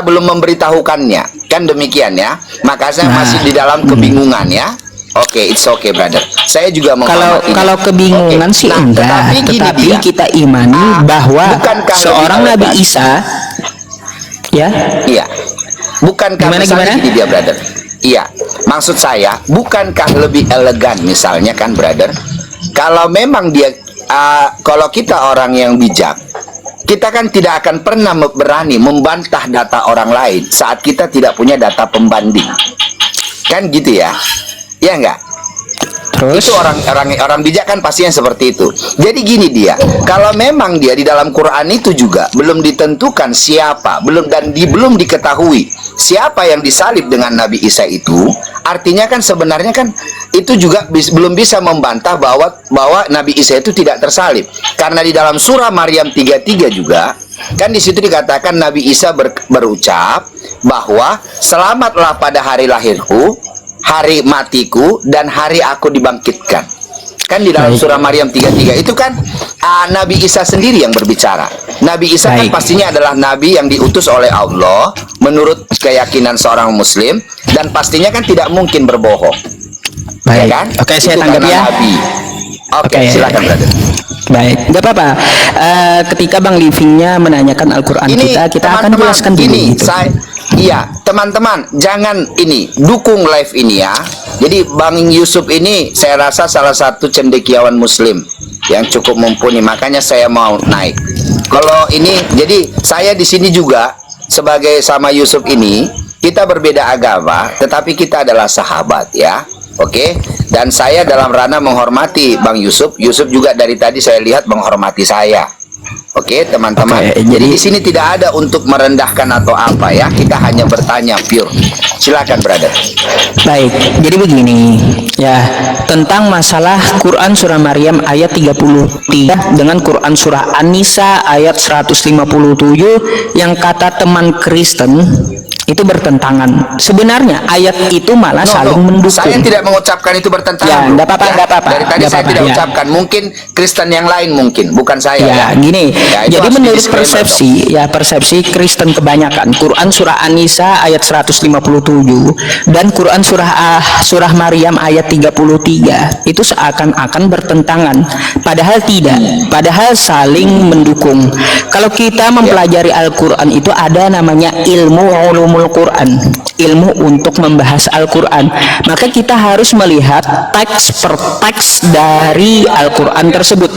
belum memberitahukannya, kan demikian ya. Maka saya masih di dalam kebingungan ya. Oke, it's okay brother. Saya juga menghormati. Kalau kebingungan sih enggak, tetapi kita imani bahwa seorang Nabi Isa, ya. Iya. Bukankah gimana? Gini dia brother. Iya. Maksud saya, bukankah lebih elegan misalnya kan brother? Kalau memang dia, kalau kita orang yang bijak, kita kan tidak akan pernah berani membantah data orang lain saat kita tidak punya data pembanding. Kan gitu ya. Ya enggak? Terus? Itu orang bijak kan pastinya seperti itu. Jadi gini dia, kalau memang dia di dalam Quran itu juga belum ditentukan siapa, belum diketahui siapa yang disalib dengan Nabi Isa itu, artinya kan sebenarnya kan itu juga belum bisa membantah bahwa Nabi Isa itu tidak tersalib. Karena di dalam surah Maryam 33 juga kan di situ dikatakan Nabi Isa berucap bahwa selamatlah pada hari lahirku, hari matiku, dan hari aku dibangkitkan. Kan di dalam surah Maryam 33 itu kan Nabi Isa sendiri yang berbicara. Nabi Isa kan pastinya adalah nabi yang diutus oleh Allah menurut keyakinan seorang muslim, dan pastinya kan tidak mungkin berbohong. Ya kan? Oke, saya tanggapi ya. Oke, silakan brother. Baik, nggak apa-apa. Ketika Bang Livingnya menanyakan Al-Quran kita akan jelaskan dulu. Gitu. Iya, teman-teman, jangan dukung live ini ya. Jadi Bang Yusuf ini saya rasa salah satu cendekiawan muslim yang cukup mumpuni, makanya saya mau naik. Kalau ini, jadi saya di sini juga sebagai sama Yusuf ini, kita berbeda agama, tetapi kita adalah sahabat ya. Oke, dan saya dalam ranah menghormati Bang Yusuf. Yusuf juga dari tadi saya lihat menghormati saya. Oke, teman-teman. Jadi di sini tidak ada untuk merendahkan atau apa ya. Kita hanya bertanya pure. Silakan, brother. Baik, jadi begini ya, tentang masalah Quran surah Maryam ayat 33 dengan Quran surah An-Nisa ayat 157 yang kata teman Kristen itu bertentangan. Sebenarnya ayat itu malah saling mendukung. Saya tidak mengucapkan itu bertentangan. Ya, enggak apa-apa. Dari tadi saya tidak ucapkan. Mungkin Kristen yang lain mungkin, bukan saya. Ya, gini. Ya, jadi menurut persepsi Kristen kebanyakan, Quran surah An-Nisa ayat 157 dan Quran surah Maryam ayat 33 itu seakan-akan bertentangan. Padahal tidak. Padahal saling mendukung. Kalau kita mempelajari Al-Quran itu ada namanya ilmu ulumul Quran, ilmu untuk membahas Al-Quran. Maka kita harus melihat teks per teks dari Al-Quran tersebut.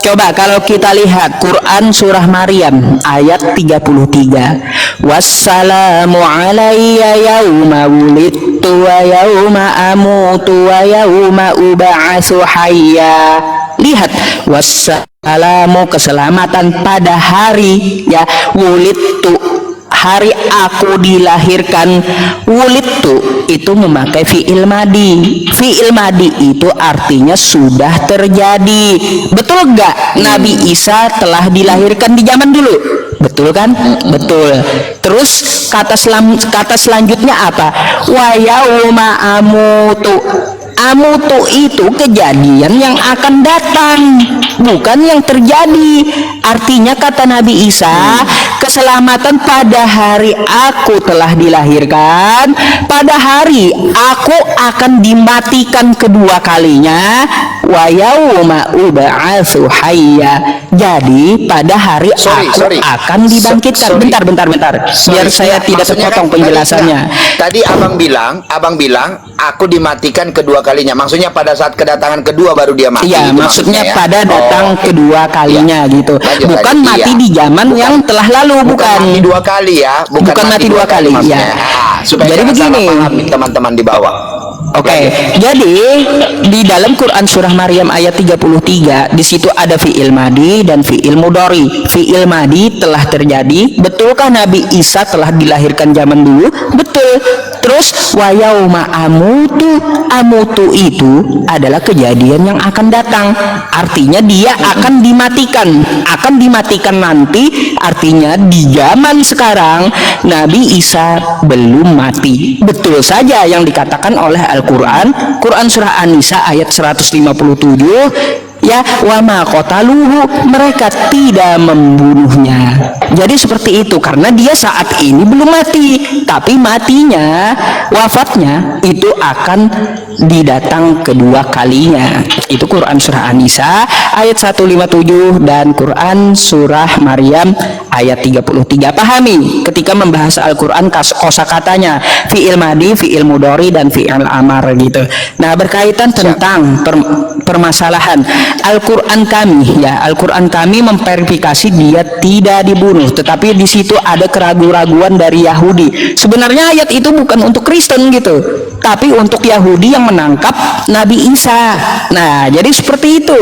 Coba kalau kita lihat Quran surah Maryam ayat 33, wassalamu alayya yauma wulidtu wa yauma amutu wa yauma ub'atsu hayya. Lihat, wassalamu, keselamatan pada hari ya, wulidtu, hari aku dilahirkan. Wulidtu itu memakai fi'il madi. Fi'il madi itu artinya sudah terjadi. Betul gak Nabi Isa telah dilahirkan di zaman dulu? Betul kan? Betul. Terus kata selanjutnya apa? Wa yauma amutu. Amutu itu kejadian yang akan datang, bukan yang terjadi. Artinya kata Nabi Isa, keselamatan pada hari aku telah dilahirkan, pada hari aku akan dimatikan kedua kalinya, wa yauma ub'atsu hayya. Jadi pada hari aku akan dibangkitkan. Bentar. Biar saya tidak terpotong penjelasannya. Tadi abang bilang aku dimatikan kedua kalinya. Maksudnya pada saat kedatangan kedua baru dia mati. Iya, maksudnya ya? Pada datang kedua kalinya gitu. Bukan mati di zaman yang telah lalu, bukan mati dua kali ya, bukan mati dua kali ya. Supaya jadi begini teman-teman di bawah. Oke, jadi di dalam Quran surah Maryam ayat 33 di situ ada fi'il madi dan fi'il mudhari. Fi'il madi telah terjadi. Betulkah Nabi Isa telah dilahirkan zaman dulu? Betul. Terus wa yauma amutu, amutu itu adalah kejadian yang akan datang. Artinya dia akan dimatikan nanti. Artinya di zaman sekarang Nabi Isa belum mati. Betul saja yang dikatakan oleh Al-Quran, Quran surah An-Nisa ayat 157, ya, wa ma qataluhu, mereka tidak membunuhnya. Jadi seperti itu, karena dia saat ini belum mati, tapi matinya, wafatnya itu akan didatang kedua kalinya. Itu Quran surah An-Nisa ayat 157 dan Quran surah Maryam ayat 33. Pahami ketika membahas Al-Quran kosakatanya fi'il madi, fi'il mudhari, dan fi'il amar gitu. Nah, berkaitan tentang permasalahan Al-Quran kami, ya, Al-Quran kami memverifikasi dia tidak dibunuh, tetapi di situ ada keraguan-raguan dari Yahudi. Sebenarnya ayat itu bukan untuk Kristen gitu, tapi untuk Yahudi yang menangkap Nabi Isa. Nah, jadi seperti itu.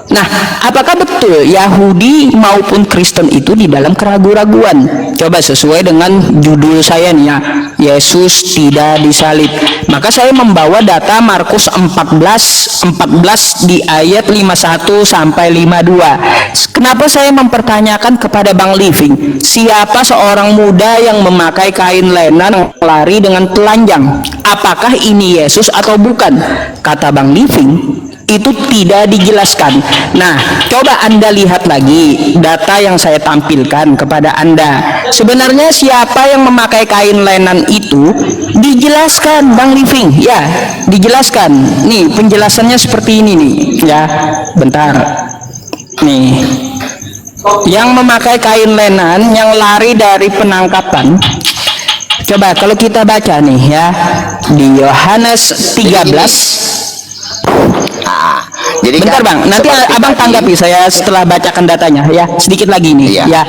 Nah, apakah betul Yahudi maupun Kristen itu di dalam keraguan-raguan? Coba sesuai dengan judul saya nih ya, Yesus tidak disalib. Maka saya membawa data Markus 14 di ayat 51 sampai 52. Kenapa saya mempertanyakan kepada Bang Living, siapa seorang muda yang memakai kain lenan lari dengan telanjang? Apakah ini Yesus atau bukan? Kata Bang Living, itu tidak dijelaskan. Nah, coba Anda lihat lagi data yang saya tampilkan kepada Anda. Sebenarnya siapa yang memakai kain lenan itu dijelaskan, Bang Living, ya, dijelaskan. Nih, penjelasannya seperti ini nih, ya. Bentar. Nih. Yang memakai kain lenan yang lari dari penangkapan. Coba kalau kita baca nih ya, di Yohanes 13. Jadi bentar kan, Bang, nanti Abang tanggapi saya setelah bacakan datanya ya, sedikit lagi nih. Iya. Ya.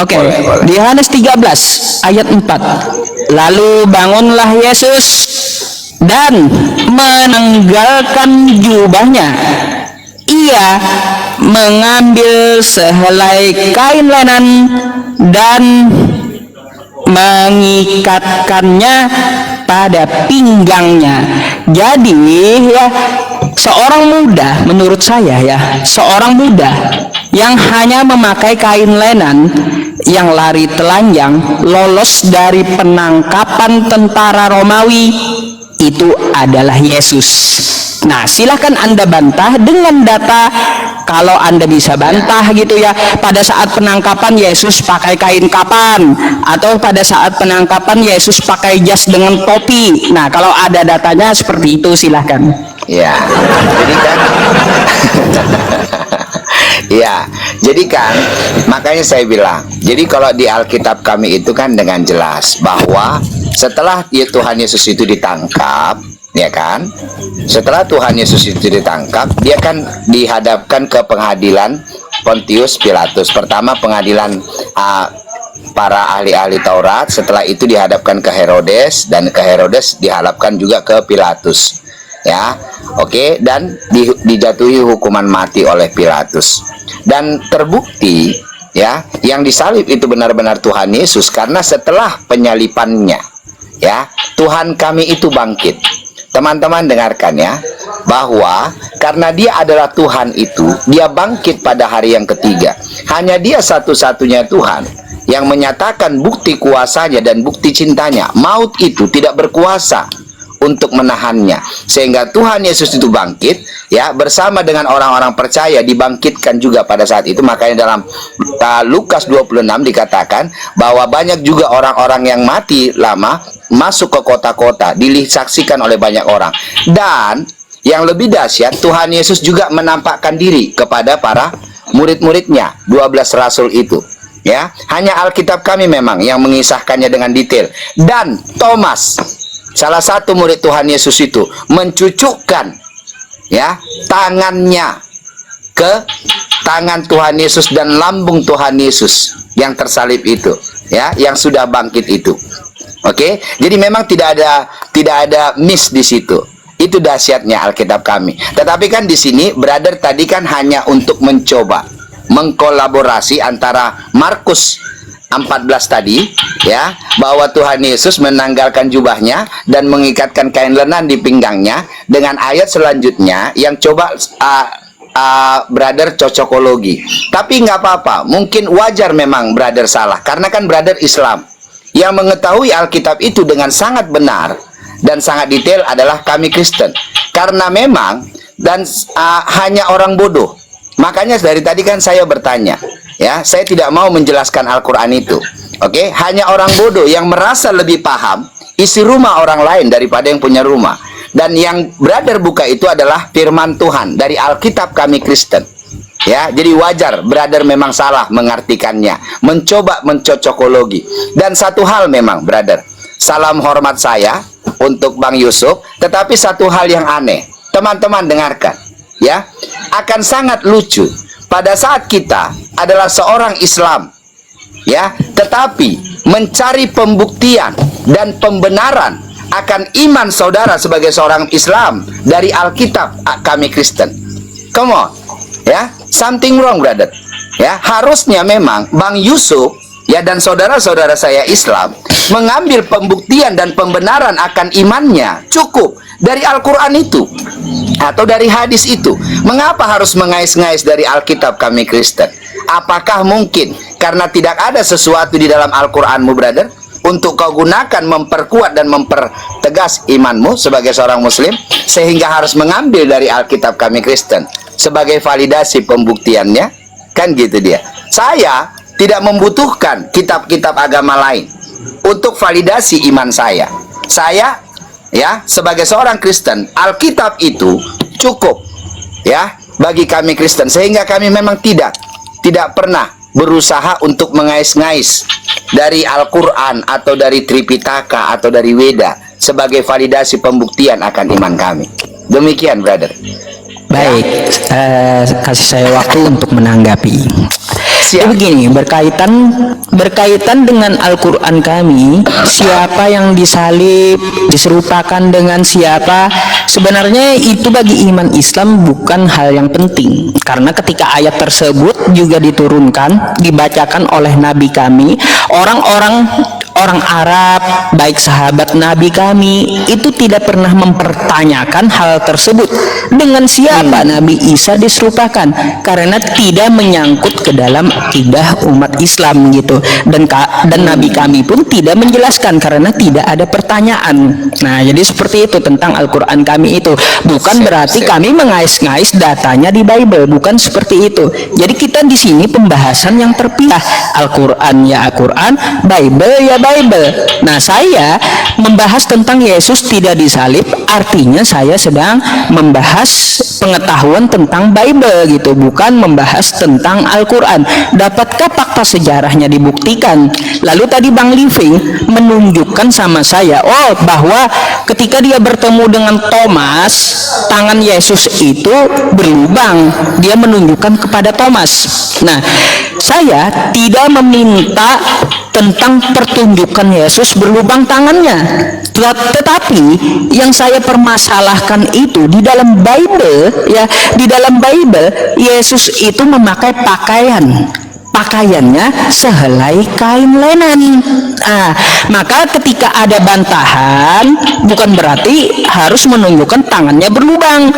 Oke, di Yohanes 13 ayat 4. Lalu bangunlah Yesus dan menanggalkan jubahnya. Ia mengambil sehelai kain lenan dan mengikatkannya pada pinggangnya. Jadi ya, seorang muda, menurut saya ya, seorang muda yang hanya memakai kain lenan, yang lari telanjang, lolos dari penangkapan tentara Romawi, itu adalah Yesus. Nah, silahkan Anda bantah dengan data, kalau Anda bisa bantah gitu ya, pada saat penangkapan Yesus pakai kain kapan, atau pada saat penangkapan Yesus pakai jas dengan topi. Nah, kalau ada datanya seperti itu silahkan. Ya, jadi kan ya, jadi kan makanya saya bilang, jadi kalau di Alkitab kami itu kan dengan jelas bahwa setelah Tuhan Yesus itu ditangkap, ya kan, setelah Tuhan Yesus itu ditangkap, dia kan dihadapkan ke pengadilan Pontius Pilatus. Pertama pengadilan para ahli-ahli Taurat, setelah itu dihadapkan ke Herodes, dan ke Herodes dihadapkan juga ke Pilatus. Ya, oke, dan dijatuhi hukuman mati oleh Pilatus. Dan terbukti ya, yang disalib itu benar-benar Tuhan Yesus, karena setelah penyalipannya, ya, Tuhan kami itu bangkit. Teman-teman dengarkan ya, bahwa karena dia adalah Tuhan itu, dia bangkit pada hari yang ketiga. Hanya dia satu-satunya Tuhan yang menyatakan bukti kuasanya dan bukti cintanya. Maut itu tidak berkuasa untuk menahannya, sehingga Tuhan Yesus itu bangkit ya, bersama dengan orang-orang percaya dibangkitkan juga pada saat itu. Makanya dalam Lukas 26 dikatakan bahwa banyak juga orang-orang yang mati lama masuk ke kota-kota, disaksikan oleh banyak orang. Dan yang lebih dahsyat, Tuhan Yesus juga menampakkan diri kepada para murid-muridnya, 12 rasul itu. Ya, hanya Alkitab kami memang yang mengisahkannya dengan detail. Dan Thomas, salah satu murid Tuhan Yesus itu, mencucukkan ya tangannya ke tangan Tuhan Yesus dan lambung Tuhan Yesus yang tersalib itu, ya, yang sudah bangkit itu. Oke, jadi memang tidak ada miss di situ. Itu dahsyatnya Alkitab kami. Tetapi kan di sini brother tadi kan hanya untuk mencoba mengkolaborasi antara Markus 14 tadi ya, bahwa Tuhan Yesus menanggalkan jubahnya dan mengikatkan kain lenan di pinggangnya, dengan ayat selanjutnya yang coba brother cocokologi. Tapi nggak apa-apa, mungkin wajar memang brother salah, karena kan brother Islam yang mengetahui Alkitab itu dengan sangat benar dan sangat detail adalah kami Kristen. Karena memang dan hanya orang bodoh. Makanya dari tadi kan saya bertanya, ya, saya tidak mau menjelaskan Al-Quran itu. Oke, hanya orang bodoh yang merasa lebih paham isi rumah orang lain daripada yang punya rumah. Dan yang brother buka itu adalah firman Tuhan dari Alkitab kami Kristen. Ya, jadi wajar brother memang salah mengartikannya, mencoba mencocokologi. Dan satu hal memang brother, salam hormat saya untuk Bang Yusuf, tetapi satu hal yang aneh, teman-teman dengarkan, ya, akan sangat lucu pada saat kita adalah seorang Islam, ya, tetapi mencari pembuktian dan pembenaran akan iman saudara sebagai seorang Islam dari Alkitab kami Kristen. Come on, ya, something wrong brother. Ya, harusnya memang Bang Yusuf, ya, dan saudara-saudara saya Islam mengambil pembuktian dan pembenaran akan imannya cukup dari Al-Quran itu atau dari hadis itu. Mengapa harus mengais-ngais dari Alkitab kami Kristen? Apakah mungkin karena tidak ada sesuatu di dalam Al-Quranmu brother untuk kau gunakan memperkuat dan mempertegas imanmu sebagai seorang muslim, sehingga harus mengambil dari Alkitab kami Kristen sebagai validasi pembuktiannya? Kan gitu dia. Saya tidak membutuhkan kitab-kitab agama lain untuk validasi iman saya. Saya, ya, sebagai seorang Kristen, Alkitab itu cukup, ya, bagi kami Kristen, sehingga kami memang tidak pernah berusaha untuk mengais-ngais dari Al-Quran atau dari Tripitaka atau dari Weda sebagai validasi pembuktian akan iman kami. Demikian brother. Baik, kasih saya waktu untuk menanggapi. Jadi begini, berkaitan dengan Al-Quran kami, siapa yang disalib, diserupakan dengan siapa, sebenarnya itu bagi iman Islam bukan hal yang penting. Karena ketika ayat tersebut juga diturunkan, dibacakan oleh Nabi kami, orang Arab, baik sahabat Nabi kami, itu tidak pernah mempertanyakan hal tersebut. Dengan siapa Nabi Isa diserupakan? Karena tidak menyangkut ke dalam akidah umat Islam gitu. Dan Nabi kami pun tidak menjelaskan karena tidak ada pertanyaan. Nah, jadi seperti itu tentang Al-Quran kami itu. Bukan berarti kami mengais-ngais datanya di Bible, bukan seperti itu. Jadi kita di sini pembahasan yang terpisah. Al-Quran ya Al-Quran, Bible ya Bible. Nah, saya membahas tentang Yesus tidak disalib, artinya saya sedang membahas pengetahuan tentang Bible gitu, bukan membahas tentang Al-Quran. Dapatkah fakta sejarahnya dibuktikan? Lalu tadi Bang Living menunjukkan sama saya, bahwa ketika dia bertemu dengan Thomas, tangan Yesus itu berlubang. Dia menunjukkan kepada Thomas. Nah, saya tidak meminta tentang pertunjukan Yesus berlubang tangannya, tetapi yang saya permasalahkan itu di dalam Bible, ya, di dalam Bible Yesus itu memakai pakaiannya sehelai kain lenan. Maka ketika ada bantahan, bukan berarti harus menunjukkan tangannya berlubang.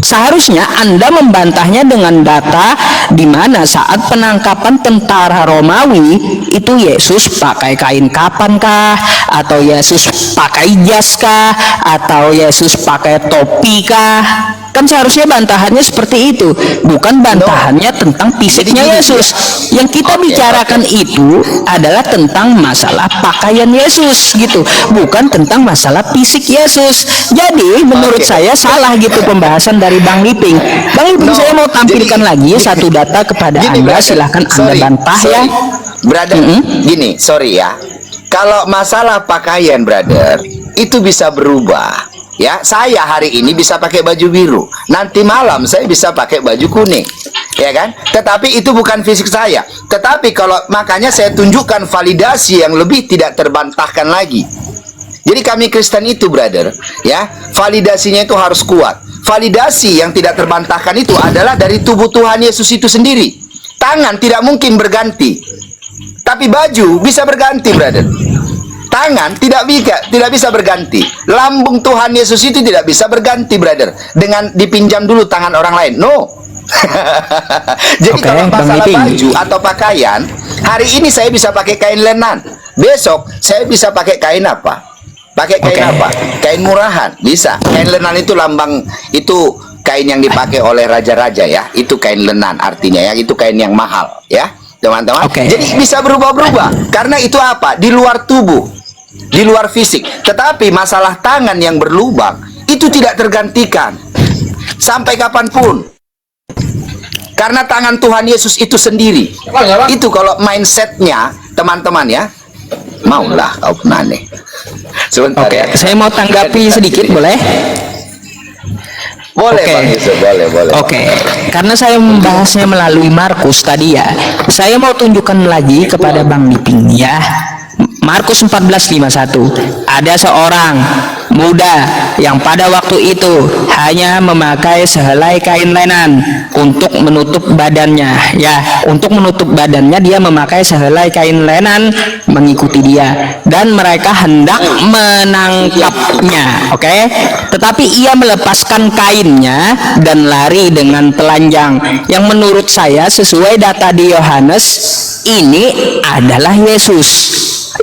Seharusnya Anda membantahnya dengan data di mana saat penangkapan tentara Romawi itu Yesus pakai kain kapan kah, atau Yesus pakai jas kah, atau Yesus pakai topi kah? Kan seharusnya bantahannya seperti itu, bukan bantahannya tentang fisiknya Yesus. Yang kita bicarakan itu adalah tentang masalah pakaian Yesus gitu, bukan tentang masalah fisik Yesus. Jadi menurut saya salah gitu pembahasan dari Bang Liping. Bang Liping, saya mau tampilkan lagi satu data kepada Anda, silahkan Anda bantah ya. Brother, gini, sorry ya. Kalau masalah pakaian brother, itu bisa berubah. Ya, saya hari ini bisa pakai baju biru, nanti malam saya bisa pakai baju kuning, ya kan? Tetapi itu bukan fisik saya. Tetapi kalau makanya saya tunjukkan validasi yang lebih tidak terbantahkan lagi. Jadi kami Kristen itu brother, ya, validasinya itu harus kuat. Validasi yang tidak terbantahkan itu adalah dari tubuh Tuhan Yesus itu sendiri. Tangan tidak mungkin berganti, tapi baju bisa berganti brother. Tangan tidak bisa berganti. Lambung Tuhan Yesus itu tidak bisa berganti brother dengan dipinjam dulu tangan orang lain. No. Jadi kalau masalah baju atau pakaian, hari ini saya bisa pakai kain lenan, besok saya bisa pakai kain apa? Pakai kain apa? Kain murahan bisa. Kain lenan itu lambang, itu kain yang dipakai oleh raja-raja ya, itu kain lenan artinya ya, itu kain yang mahal ya teman-teman. Jadi bisa berubah-berubah karena itu apa? Di luar tubuh, di luar fisik. Tetapi masalah tangan yang berlubang itu tidak tergantikan sampai kapanpun, karena tangan Tuhan Yesus itu sendiri. Itu kalau mindsetnya teman-teman ya. Maulah kau penane. Sebentar ya. Saya mau tanggapi sedikit, boleh? Boleh Bang Yusuf, boleh. Karena saya membahasnya melalui Markus tadi ya, saya mau tunjukkan lagi kepada Bang Liping ya. Markus 14:51, ada seorang muda yang pada waktu itu hanya memakai sehelai kain lenan untuk menutup badannya ya, untuk menutup badannya dia memakai sehelai kain lenan mengikuti dia, dan mereka hendak menangkapnya. Tetapi ia melepaskan kainnya dan lari dengan telanjang, yang menurut saya sesuai data di Yohanes ini adalah Yesus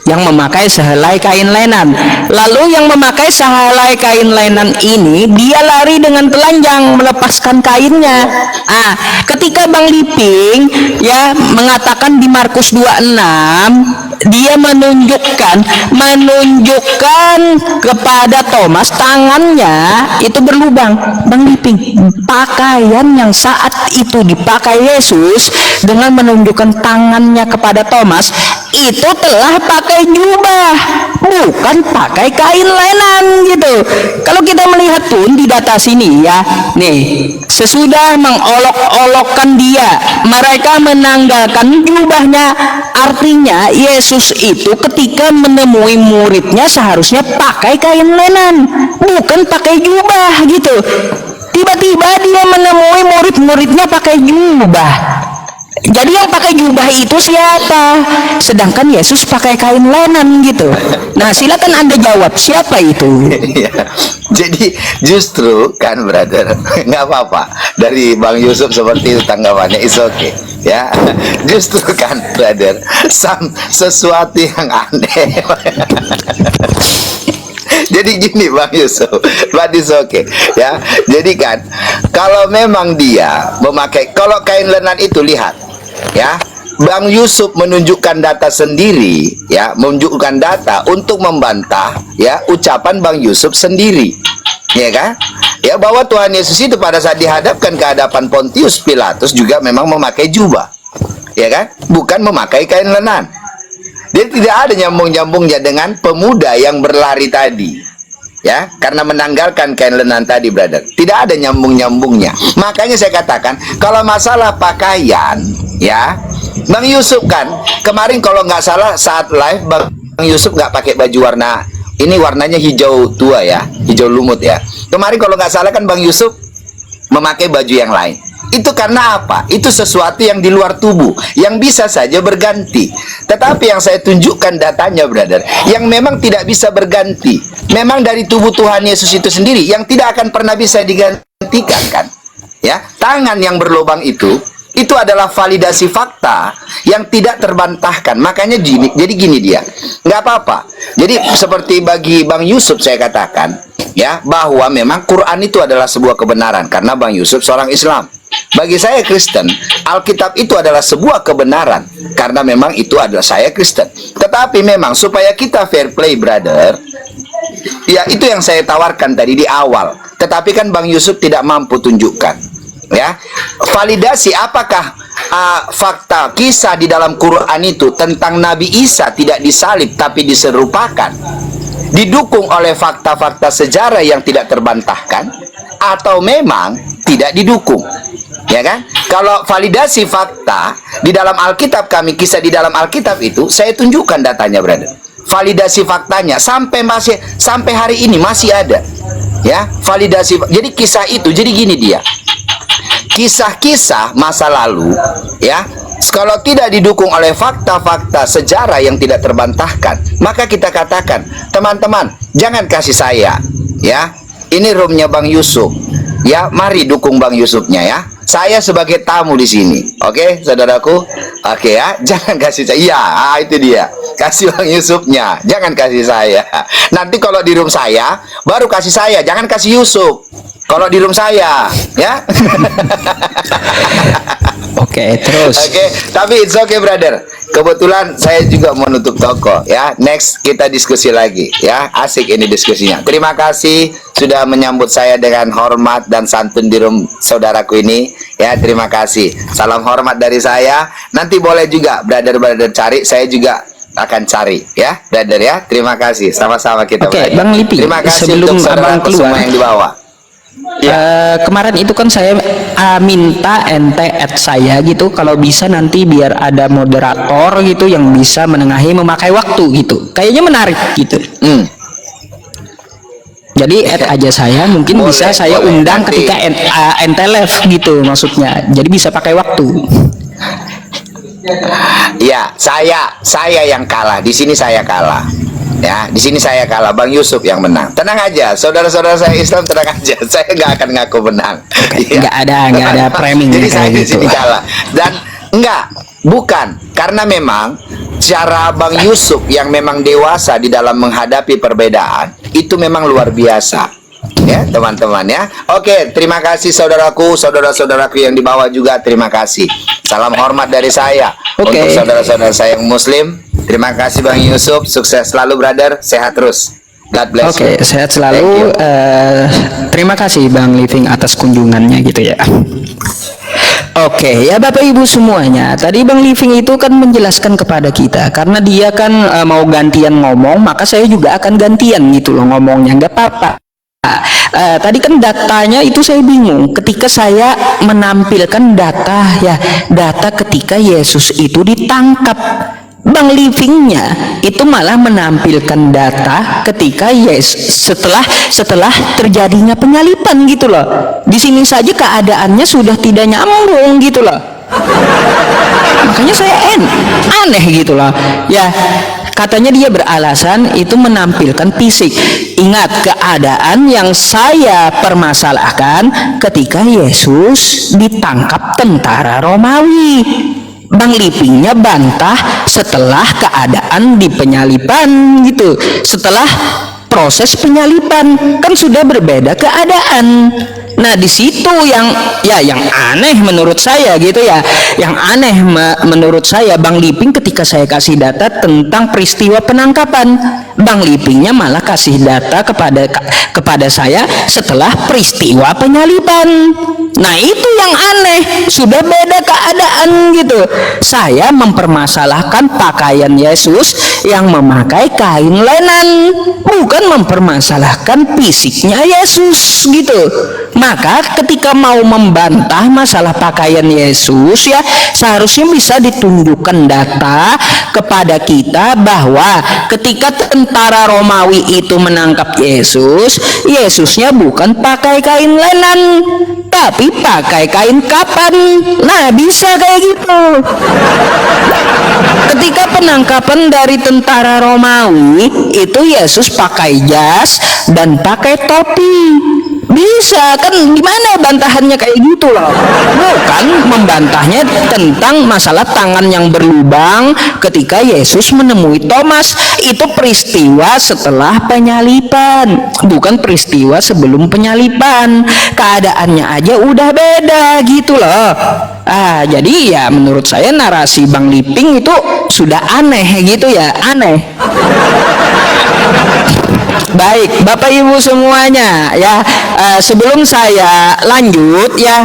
yang memakai sehelai kain lenan. Lalu yang memakai sehelai kain lenan ini dia lari dengan telanjang melepaskan kainnya. Ketika Bang Liping ya mengatakan di Markus 26 dia menunjukkan kepada Thomas tangannya itu berlubang. Bang Liping, pakaian yang saat itu dipakai Yesus dengan menunjukkan tangannya kepada Thomas itu telah pakai jubah, bukan pakai kain lenan gitu. Kalau kita melihat pun di data sini ya, nih sesudah mengolok-olokkan dia, mereka menanggalkan jubahnya. Artinya Yesus itu ketika menemui muridnya seharusnya pakai kain lenan, bukan pakai jubah gitu. Tiba-tiba dia menemui murid-muridnya pakai jubah. Jadi yang pakai jubah itu siapa? Sedangkan Yesus pakai kain lenan gitu. Nah, silakan Anda jawab, siapa itu? Jadi justru kan brother, nggak apa-apa dari Bang Yusuf seperti itu tanggapannya, is okay ya. Justru kan brother, sesuatu yang aneh. Jadi gini Bang Yusuf, but it's okay ya. Jadi kan kalau memang dia memakai, kalau kain lenan itu lihat ya, Bang Yusuf menunjukkan data sendiri ya, menunjukkan data untuk membantah ya ucapan Bang Yusuf sendiri, ya kan? Ya, bahwa Tuhan Yesus itu pada saat dihadapkan ke hadapan Pontius Pilatus juga memang memakai jubah, ya kan? Bukan memakai kain lenan. Dia tidak ada nyambung-nyambungnya dengan pemuda yang berlari tadi, ya, karena menanggalkan kain lenan tadi, brother. Tidak ada nyambung-nyambungnya. Makanya saya katakan, kalau masalah pakaian, ya, Bang Yusuf kan kemarin kalau nggak salah saat live Bang Yusuf nggak pakai baju warna ini, warnanya hijau tua ya, hijau lumut ya. Kemarin kalau nggak salah kan Bang Yusuf memakai baju yang lain. Itu karena apa? Itu sesuatu yang di luar tubuh, yang bisa saja berganti. Tetapi yang saya tunjukkan datanya, brother, yang memang tidak bisa berganti, memang dari tubuh Tuhan Yesus itu sendiri, yang tidak akan pernah bisa digantikan kan? Ya, tangan yang berlubang itu adalah validasi fakta yang tidak terbantahkan. Makanya gini, jadi gini dia, nggak apa-apa. Jadi seperti bagi Bang Yusuf saya katakan, ya, bahwa memang Quran itu adalah sebuah kebenaran karena Bang Yusuf seorang Islam. Bagi saya Kristen, Alkitab itu adalah sebuah kebenaran karena memang itu adalah saya Kristen. Tetapi memang supaya kita fair play, brother, ya itu yang saya tawarkan tadi di awal. Tetapi kan Bang Yusuf tidak mampu tunjukkan, ya, validasi apakah fakta kisah di dalam Quran itu tentang Nabi Isa tidak disalib tapi diserupakan, didukung oleh fakta-fakta sejarah yang tidak terbantahkan, atau memang tidak didukung, ya kan? Kalau validasi fakta di dalam Alkitab kami, kisah di dalam Alkitab itu saya tunjukkan datanya, brother. Validasi faktanya sampai hari ini masih ada, ya, validasi. Jadi kisah itu, jadi gini dia, kisah-kisah masa lalu, ya, kalau tidak didukung oleh fakta-fakta sejarah yang tidak terbantahkan, maka kita katakan, teman-teman, jangan kasih saya, ya, ini roomnya Bang Yusuf, ya, mari dukung Bang Yusufnya, ya. Saya sebagai tamu di sini. Oke, saudaraku. Oke ya, jangan kasih saya. Iya, itu dia. Kasih Bang Yusufnya, jangan kasih saya. Nanti kalau di room saya, baru kasih saya, jangan kasih Yusuf. Kalau di room saya, ya. Oke, terus. Oke, tapi it's okay brother. Kebetulan saya juga mau nutup toko ya. Next kita diskusi lagi ya. Asik ini diskusinya. Terima kasih sudah menyambut saya dengan hormat dan santun di room saudaraku ini ya. Terima kasih. Salam hormat dari saya. Nanti boleh juga brother-brother cari, saya juga akan cari ya brother ya. Terima kasih. Sama-sama kita Oke, belajar. Bang Lipi, Terima kasih sebelum untuk saudara Abang keluar, semua yang di bawah. kemarin itu kan saya minta ente add saya gitu, kalau bisa nanti biar ada moderator gitu yang bisa menengahi memakai waktu gitu, kayaknya menarik gitu. Jadi add aja saya, mungkin Boleh, bisa saya boleh, undang nanti. ketika ente live gitu maksudnya, jadi bisa pakai waktu. Ya, saya yang kalah. Di sini saya kalah. Ya, di sini saya kalah. Bang Yusuf yang menang. Tenang aja, saudara-saudara saya Islam, tenang aja. Saya nggak akan ngaku menang. Ya. Nggak ada framing Jadi saya kayak di gitu. sini kalah. Dan bukan karena memang cara Bang Yusuf yang memang dewasa di dalam menghadapi perbedaan itu memang luar biasa. Ya, teman-teman ya. Oke, terima kasih saudaraku, saudara-saudaraku yang di bawah juga terima kasih. Salam hormat dari saya Oke. untuk saudara-saudara saya yang muslim. Terima kasih Bang Yusuf, sukses selalu brother, sehat terus. God bless Oke, you. sehat Thank selalu. you. Terima kasih Bang Living atas kunjungannya gitu ya. Oke, ya Bapak Ibu semuanya. Tadi Bang Living itu kan menjelaskan kepada kita, karena dia kan mau gantian ngomong, maka saya juga akan gantian gitu loh ngomongnya. Nggak apa-apa. Tadi kan datanya itu saya bingung ketika saya menampilkan data ketika Yesus itu ditangkap. Bang Livingnya itu malah menampilkan data ketika setelah terjadinya penyalipan gitu loh. Di sini saja keadaannya sudah tidak nyambung gitu loh. Makanya saya aneh gitu loh. Ya, katanya dia beralasan itu menampilkan fisik. Ingat, keadaan yang saya permasalahkan ketika Yesus ditangkap tentara Romawi. Bang Livingnya bantah setelah keadaan di penyalipan gitu. Setelah proses penyalipan kan sudah berbeda keadaan. Nah, di situ yang aneh menurut saya gitu ya. Yang aneh menurut saya Bang Living ketika saya kasih data tentang peristiwa penangkapan, Bang Livingnya malah kasih data kepada saya setelah peristiwa penyalipan. Nah, itu yang aneh, sudah beda keadaan gitu. Saya mempermasalahkan pakaian Yesus yang memakai kain lenan, bukan mempermasalahkan fisiknya Yesus gitu. Maka ketika mau membantah masalah pakaian Yesus ya, seharusnya bisa ditunjukkan data kepada kita bahwa ketika tentara Romawi itu menangkap Yesus, Yesusnya bukan pakai kain lenan, tapi pakai kain kapan. Nah, bisa kayak gitu. Ketika penangkapan dari tentara Romawi itu Yesus pakai jas dan pakai topi. Bisa kan, gimana bantahannya kayak gitu loh. Bukan membantahnya tentang masalah tangan yang berlubang ketika Yesus menemui Thomas. Itu peristiwa setelah penyalipan, bukan peristiwa sebelum penyalipan. Keadaannya aja udah beda gitu loh. Jadi ya menurut saya narasi Bang Living itu sudah aneh gitu ya, aneh. Baik, Bapak Ibu semuanya ya, sebelum saya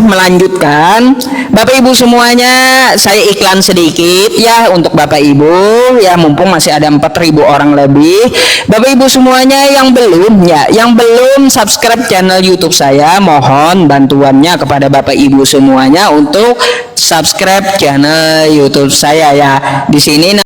melanjutkan, Bapak Ibu semuanya, saya iklan sedikit ya untuk Bapak Ibu ya, mumpung masih ada 4.000 orang lebih. Bapak Ibu semuanya yang belum subscribe channel YouTube saya, mohon bantuannya kepada Bapak Ibu semuanya untuk subscribe channel YouTube saya ya. Di sini